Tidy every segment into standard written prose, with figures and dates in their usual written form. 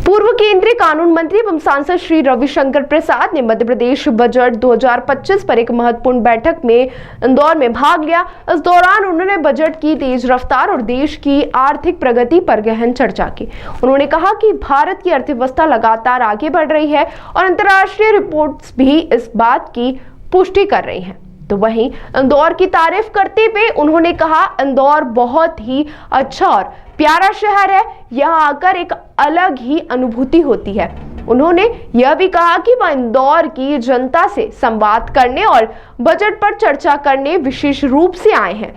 पूर्व केंद्रीय कानून मंत्री एवं सांसद श्री रविशंकर प्रसाद ने मध्य प्रदेश बजट 2025 पर एक महत्वपूर्ण बैठक में इंदौर में भाग लिया। इस दौरान उन्होंने बजट की तेज रफ्तार और देश की आर्थिक प्रगति पर गहन चर्चा की। उन्होंने कहा कि भारत की अर्थव्यवस्था लगातार आगे बढ़ रही है और अंतर्राष्ट्रीय रिपोर्ट्स भी इस बात की पुष्टि कर रही हैं। तो वहीं इंदौर की तारीफ करते हुए उन्होंने कहा, इंदौर बहुत ही अच्छा और प्यारा शहर है, यहाँ आकर एक अलग ही अनुभूति होती है। उन्होंने यह भी कहा कि वह इंदौर की जनता से संवाद करने और बजट पर चर्चा करने विशेष रूप से आए हैं।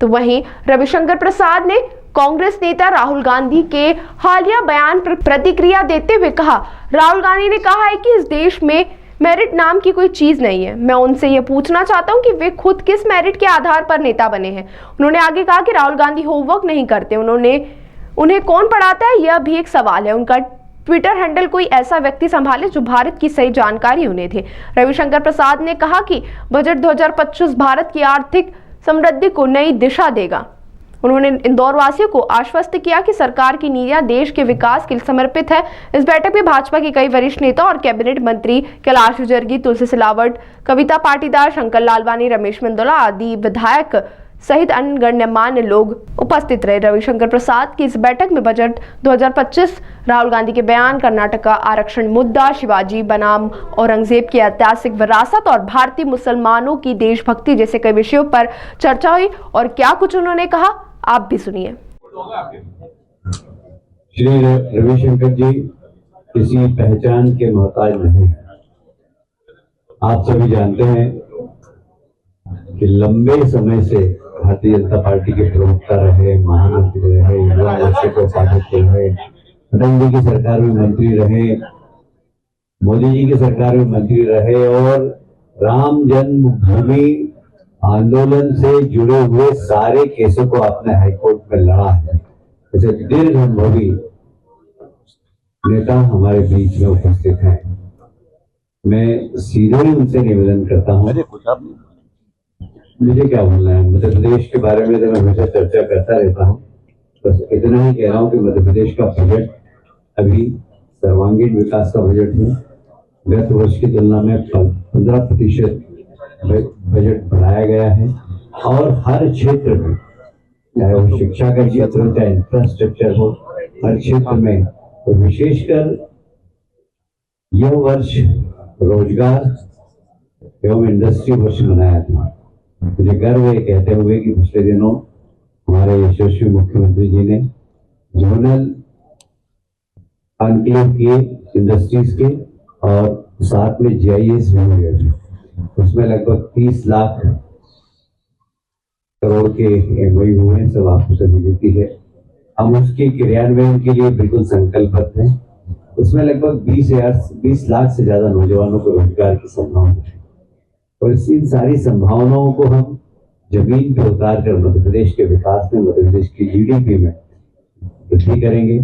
तो वहीं रविशंकर प्रसाद ने कांग्रेस नेता राहुल गांधी के हालिया बयान पर प्रतिक्रिया देते हुए कहा, राहुल गांधी ने कहा है कि इस देश में मेरिट नाम की कोई चीज नहीं है। मैं उनसे यह पूछना चाहता हूं कि वे खुद किस मेरिट के आधार पर नेता बने हैं। उन्होंने आगे कहा कि राहुल गांधी होमवर्क नहीं करते, उन्हें कौन पढ़ाता है, यह भी एक सवाल है। उनका ट्विटर हैंडल कोई ऐसा व्यक्ति संभाले जो भारत की सही जानकारी उन्हें थे। रविशंकर प्रसाद ने कहा कि बजट 2025 भारत की आर्थिक समृद्धि को नई दिशा देगा। उन्होंने इंदौर वासियों को आश्वस्त किया कि सरकार की नीतियां देश के विकास के लिए समर्पित है। इस बैठक में भाजपा के कई वरिष्ठ नेता और कैबिनेट मंत्री कैलाश विजयवर्गीय, तुलसी सिलावट, कविता पाटीदार, शंकर लालवानी, रमेश मेंदोला आदि विधायक सहित अन्य गणमान्य लोग उपस्थित रहे। रविशंकर प्रसाद की इस बैठक में बजट 2025, राहुल गांधी के बयान, कर्नाटक का आरक्षण मुद्दा, शिवाजी बनाम औरंगजेब की ऐतिहासिक विरासत और भारतीय मुसलमानों की देशभक्ति जैसे कई विषयों पर चर्चा हुई। और क्या कुछ उन्होंने कहा, आप भी सुनिए। श्री रविशंकर जी किसी पहचान के मोहताज नहीं है। आप सभी जानते हैं कि लंबे समय से भारतीय जनता पार्टी के प्रवक्ता रहे, महामंत्री रहे, युवा मोर्चे के उपाध्यक्ष रहे, अटल जी की सरकार में मंत्री रहे, मोदी जी की सरकार में मंत्री रहे और राम जन्मभूमि आंदोलन से जुड़े हुए सारे केसों को आपने हाईकोर्ट में लड़ा है। ऐसे दीर्घ अनुभवी नेता हमारे बीच में उपस्थित हैं। मैं सीधे ही उनसे निवेदन करता हूं, मुझे क्या बोलना है, मध्य प्रदेश के बारे में तो मैं हमेशा चर्चा करता रहता हूं। बस इतना ही कह रहा हूं कि मध्य प्रदेश का बजट अभी सर्वांगीण विकास का बजट है। गत वर्ष की तुलना में 15% बजट बढ़ाया गया है और हर क्षेत्र में, चाहे वो शिक्षा का क्षेत्र हो, चाहे इंफ्रास्ट्रक्चर हो, हर क्षेत्र में, तो विशेषकर यह वर्ष रोजगार एवं इंडस्ट्री वर्ष मनाया था। मुझे गर्व है कहते हुए कि पिछले दिनों हमारे यशस्वी मुख्यमंत्री जी ने जोनल एनक्लेव किए इंडस्ट्रीज के और साथ में GIS भी हुए। उसमें लगभग 30 लाख करोड़ के MOU हुए हैं, सब आपको सभी देती है। हम उसके क्रियान्वयन के लिए बिल्कुल संकल्पबद्ध हैं। उसमें लगभग 20 लाख से ज्यादा नौजवानों को रोजगार की संभावना है और इन सारी संभावनाओं को हम जमीन पे उतार कर मध्य प्रदेश के विकास में, मध्य प्रदेश की GDP में वृद्धि करेंगे।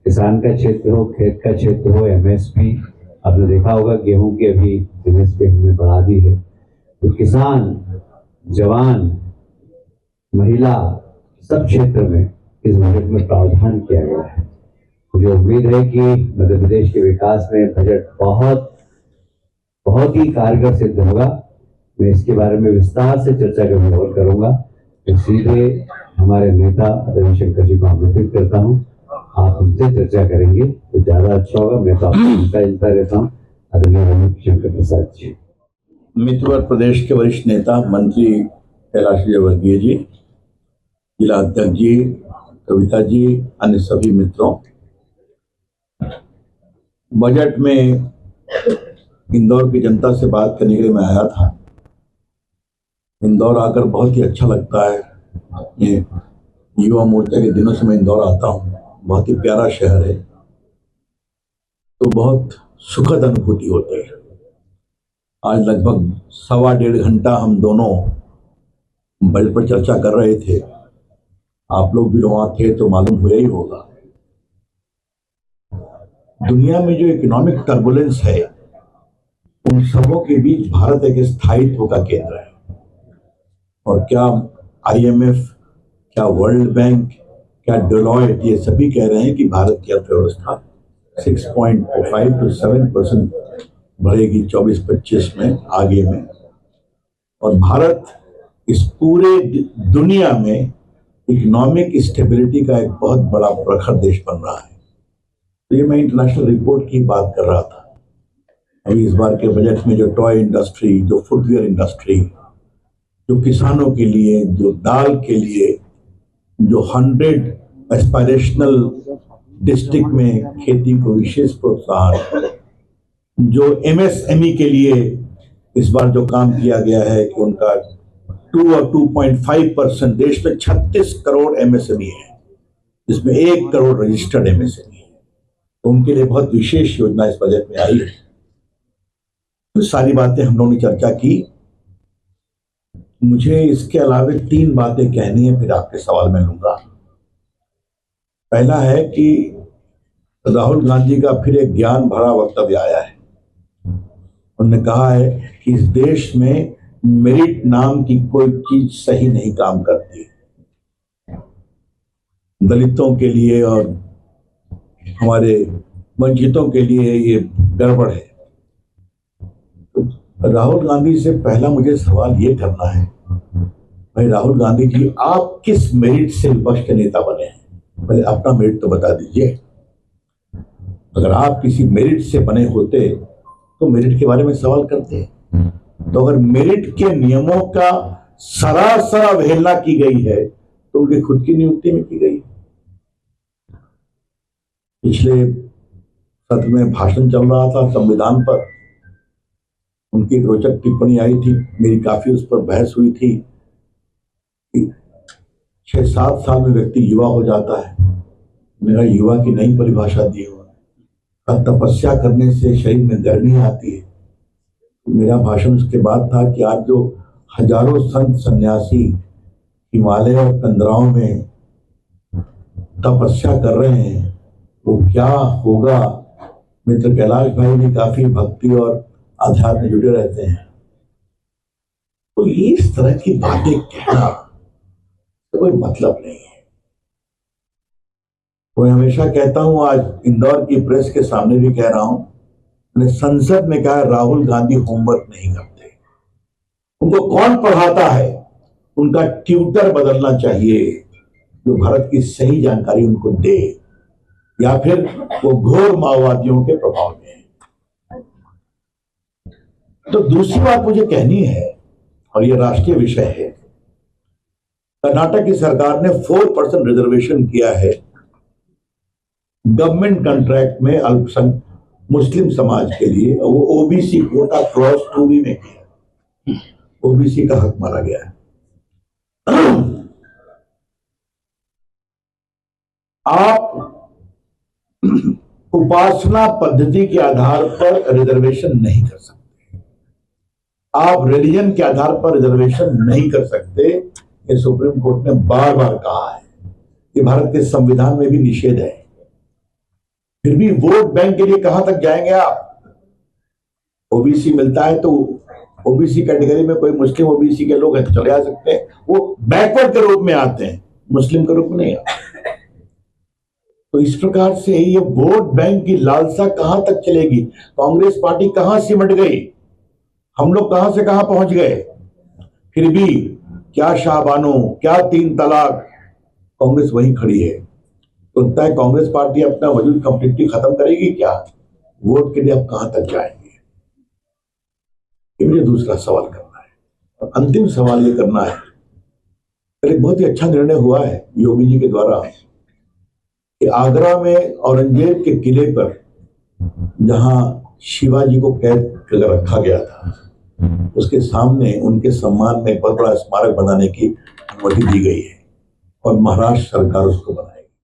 किसान का क्षेत्र हो, खेत का क्षेत्र हो, MSP, आपने देखा होगा गेहूं की अभी MSP हमने बढ़ा दी है। तो किसान, जवान, महिला, सब क्षेत्र में इस बजट में प्रावधान किया गया है। मुझे उम्मीद है कि मध्य प्रदेश के विकास में बजट बहुत ही कारगर सिद्ध होगा। मैं इसके बारे में विस्तार से चर्चा कभी और करूंगा। मैं सीधे हमारे नेता रविशंकर जी को आमंत्रित करता हूं, आप उनसे चर्चा करेंगे तो ज्यादा अच्छा होगा। मैं तो आपको मिलता रहता हूँ। आदरणीय रविशंकर प्रसाद जी। मित्र प्रदेश के वरिष्ठ नेता मंत्री कैलाश विजयवर्गीय जी, जिला अध्यक्ष जी, कविता जी, अन्य सभी मित्रों, बजट में इंदौर की जनता से बात करने के लिए मैं आया था। इंदौर आकर बहुत ही अच्छा लगता है। अपने युवा मोर्चा के दिनों से मैं इंदौर आता हूँ। बहुत ही प्यारा शहर है, तो बहुत सुखद अनुभूति होती है। आज लगभग 1.25 घंटा हम दोनों बजट पर चर्चा कर रहे थे। आप लोग भी वहां थे तो मालूम हुआ ही होगा। दुनिया में जो इकोनॉमिक टर्बुलेंस है, उन सबों के बीच भारत एक स्थायित्व का केंद्र है। और क्या IMF, क्या वर्ल्ड बैंक, क्या डेलॉयट, ये सभी कह रहे हैं कि भारत की अर्थव्यवस्था 6.5 to 7% बढ़ेगी 24-25 में आगे में। और भारत इस पूरे दुनिया में इकोनॉमिक स्टेबिलिटी का एक बहुत बड़ा प्रखर देश बन रहा है। तो ये मैं इंटरनेशनल रिपोर्ट की बात कर रहा था। अभी इस बार के बजट में जो टॉय इंडस्ट्री, जो फुटवेयर इंडस्ट्री, जो किसानों के लिए, जो दाल के लिए, जो 100 एस्पायरेशनल डिस्ट्रिक्ट में खेती को विशेष प्रोत्साहन, जो एमएसएमई के लिए इस बार जो काम किया गया है कि उनका 2 और 2.5%, देश में 36 करोड़ एमएसएमई है, जिसमें 1 करोड़ रजिस्टर्ड एमएसएमई है, तो उनके लिए बहुत विशेष योजना इस बजट में आई है। तो सारी बातें हम लोगों ने चर्चा की। मुझे इसके अलावा 3 बातें कहनी है, फिर आपके सवाल में लूंगा। पहला है कि राहुल गांधी का फिर एक ज्ञान भरा वक्तव्य आया है। उन्होंने कहा है कि इस देश में मेरिट नाम की कोई चीज सही नहीं काम करती, दलितों के लिए और हमारे वंचितों के लिए ये गड़बड़ है। तो राहुल गांधी से पहला मुझे सवाल ये करना है, भाई राहुल गांधी जी, आप किस मेरिट से विपक्ष के नेता बने हैं? पहले अपना मेरिट तो बता दीजिए। अगर आप किसी मेरिट से बने होते तो मेरिट के बारे में सवाल करते। तो अगर मेरिट के नियमों का सरासर अवहेलना की गई है तो उनकी खुद की नियुक्ति में की गई। पिछले सत्र में भाषण चल रहा था संविधान पर, उनकी एक रोचक टिप्पणी आई थी, मेरी काफी उस पर बहस हुई थी। 6-7 साल में व्यक्ति युवा हो जाता है। मेरा युवा की नई परिभाषा दी हो, तपस्या करने से शरीर में गर्मी आती है। मेरा भाषण उसके बाद था कि आज जो हजारों संत सन्यासी हिमालय और तंद्राओं में तपस्या कर रहे हैं, वो क्या होगा। मित्र कैलाश भाई ने काफी भक्ति और आध्यात्म में जुड़े रहते हैं, तो इस तरह की बातें कहना तो कोई मतलब नहीं है। मैं हमेशा कहता हूं, आज इंदौर की प्रेस के सामने भी कह रहा हूं, मैंने संसद में कहा राहुल गांधी होमवर्क नहीं करते। उनको कौन पढ़ाता है? उनका ट्यूटर बदलना चाहिए जो भारत की सही जानकारी उनको दे, या फिर वो घोर माओवादियों के प्रभाव में है। तो दूसरी बात मुझे कहनी है, और ये राष्ट्रीय विषय है। कर्नाटक की सरकार ने 4% रिजर्वेशन किया है गवर्नमेंट कॉन्ट्रैक्ट में अल्पसंख्यक मुस्लिम समाज के लिए। वो ओबीसी कोटा क्रॉस 2B में किया, ओबीसी का हक मारा गया है। आप उपासना पद्धति के आधार पर रिजर्वेशन नहीं कर सकते, आप रिलीजन के आधार पर रिजर्वेशन नहीं कर सकते। ये सुप्रीम कोर्ट ने बार बार कहा है, ये भारत के संविधान में भी निषेध है। फिर भी वोट बैंक के लिए कहां तक जाएंगे आप? ओबीसी मिलता है तो ओबीसी कैटेगरी में कोई मुस्लिम ओबीसी के लोग हैं तो चले आ सकते हैं, वो बैकवर्ड के रूप में आते हैं, मुस्लिम के रूप में नहीं आते। तो इस प्रकार से ये वोट बैंक की लालसा कहां तक चलेगी? कांग्रेस पार्टी कहां सिमट गई, हम लोग कहां से कहां पहुंच गए। फिर भी क्या शाहबानो, क्या 3 तलाक, कांग्रेस वहीं खड़ी है। तो लगता है कांग्रेस पार्टी अपना वजूद कंप्लीटली खत्म करेगी क्या? वोट के लिए अब कहां तक जाएंगे? ये मुझे दूसरा सवाल करना है। और अंतिम सवाल ये करना है, एक बहुत ही अच्छा निर्णय हुआ है योगी जी के द्वारा कि आगरा में औरंगजेब के किले पर जहां शिवाजी को कैद कर रखा गया था, उसके सामने उनके सम्मान में एक बहुत बड़ा स्मारक बनाने की अनुमति दी गई है और महाराष्ट्र सरकार उसको बनाएगी।